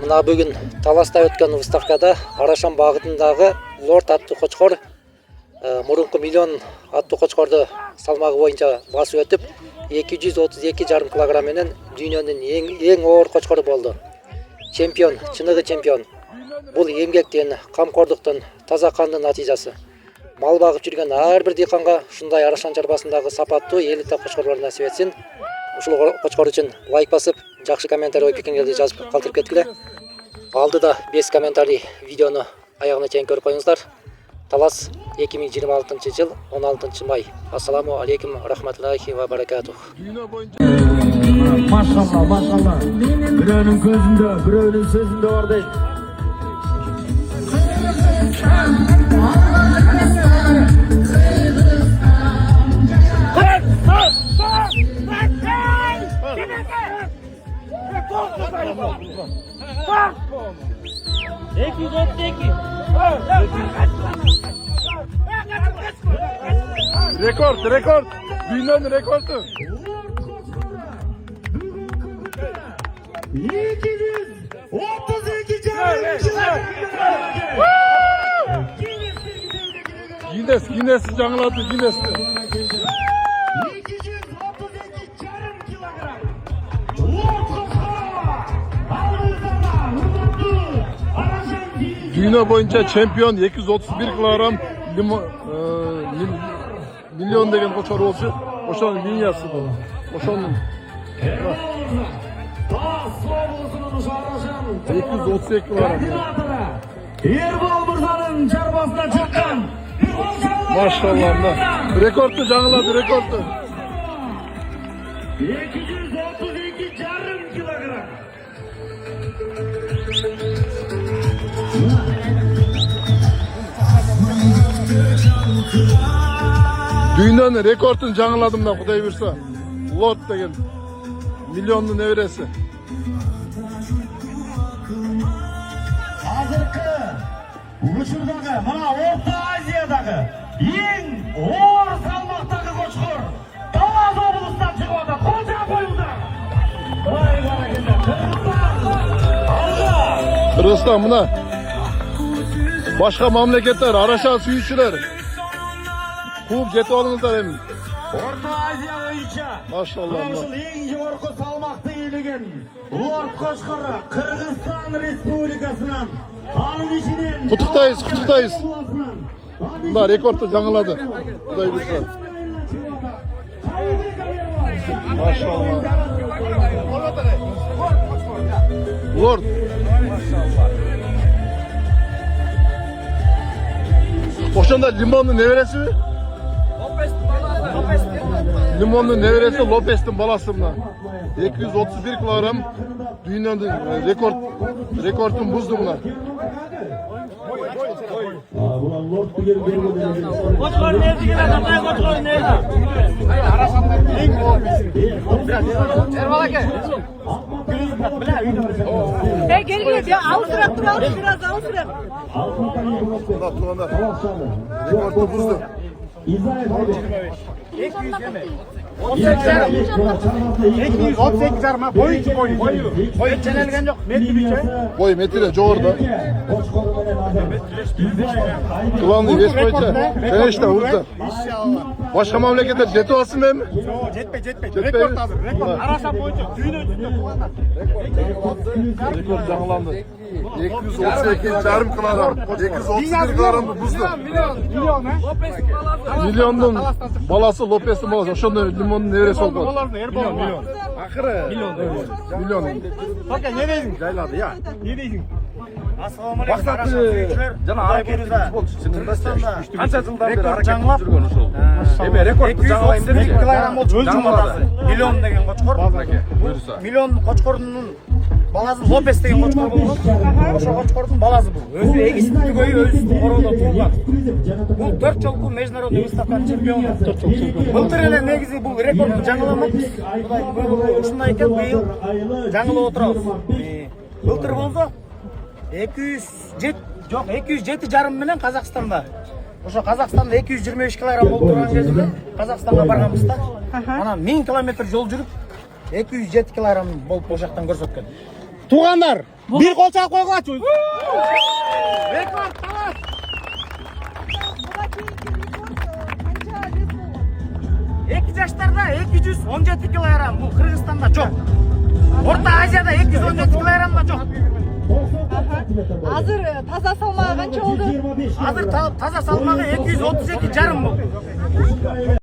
Мына бүгін Таласта өткен выставкада Арашан бағытындағы Лорд атты қочқор мұрынқы миллион атты қочқорды салмағы бойынша басып өтіп 232,5 килограмменен дүйнөнүн ең оор қочқоры болды. Чемпион, чыныгы чемпион. Бұл емгектен, қамқорлықтан, таза қандын натыйжасы. Мал бағып жүрген әрбір диқанға шундай Арашан чарбасындағы сапаттуу элита қочқорлор насип этсин. Ушул қочқор үчүн лайк басып, жакшы комментарий ой пикириңерди жазып калтырып кеткиле. Алдыда 5 комментарий видеону аягына чейин көрүп коюңуздар. Талас 2026 жыл 16 май. Ассаламу алейкум рахматуллахи ва баракатух. Машалла, машалла. Бирөөнүн көзүндө, бирөөнүн сөзүндө бар дейт. Rekord. Dünyanın rekordu. 232 Guinness жаңылады, Guinness. 232,5 kilogram. Dünya boyunca çempiyon 231 kilogram milyon деген қочқор болчу. Ошонун линиясы бул. Ошонун 232 kilogram. Ербол мырзанын чарбасына чыккан. Maşallah. Rekordu жаңылады, rekordu. 232,5 kilogram. Dünyanın rekordunu жаңыладым да, Құдай бұйырса. Лот деген миллионның небересі. Азыркы учурдагы, мына Орта Азиядагы ең оор салмактагы қочқор Талас облыстан чыгып атат. Кожа коюңдар. Ой, баракелде. Kırgızstan buna. Başka memleketler, Arashon suyucular. Kup жетип алыңыздар эми. Орта Азия боюнча Maşallah. ушул эң жогорку салмакты ээлеген Лорд кочкору Кыргызстан Республикасынан, анын ичинен Куттуктайбыз. Мына рекордду жаңылады. Кудай буйрса. Maşallah. Lord. Ошондо лимондун небереси mi? Limonun nevresi Lopez'in balası mı? 231 kilogram dünyanın rekordun buzdu bunlar. Koçkor nerede gelen adamlar koçkor nerede? Gel ya avusrak dur biraz avusrak. Tuğanlar. Rekordun buzdu. 218 arma boyu çenelgen yok. Boy metre жоғарда. Kılanlı beş boyunca. Sen işte burada. Başka memleketler жетip alsın mı? Жетпей. Rekord hazır. Rekord. Arashon boyunca düğün ötündü tuğanlar. Rekord жаңыланды. 232,5 kilogram. 231 kilogram buzdu. Milyon ha? Milyonun balası Lopez'in balası. Ошондо лимондун небереси болуп калды. Milyon. Akırı. Milyon. Toka ne deysin? Jayladı ya. Ne deysin? Assalamualaikum. Жана аракетибиз болчу. Кыргызстанда Канча жылдан бери рекорд аракет жаңылап жүргөн ошол. Эми рекорд жаңылайм деп. килограмм болчу. Миллион деген кочкор. Буйрса. Миллион кочкордун баласы Лопес деген кочкор болгон. Ошо кочкордун баласы бул. Өзү эгизиктигөй өзү короодо туулган. Бул 4 жолку международный выставканын чемпиону. Былтыр эле негизи бул рекордду жаңыламакпыз. Ушундай экен быйыл жаңылап отурабыз. Былтыр болсо 207,5 менен Казакстанда. Ошо Казакстанда 225 килограмм болуп турган кезинде Казакстанга барганбыз да. Анан 1000 километр жол жүрүп 207 килограмм болуп ошол жактан көрсөткөн. Туғандар, Bir kol çağып koygaçı. Rekord талас. Эки жаштарда 217 килограмм, бул Кыргызстанда жок. Орта Азияда 217 килограмм да жок. Азыр таза салмагы канча болду? Азыр таза салмагы 232,5 болду.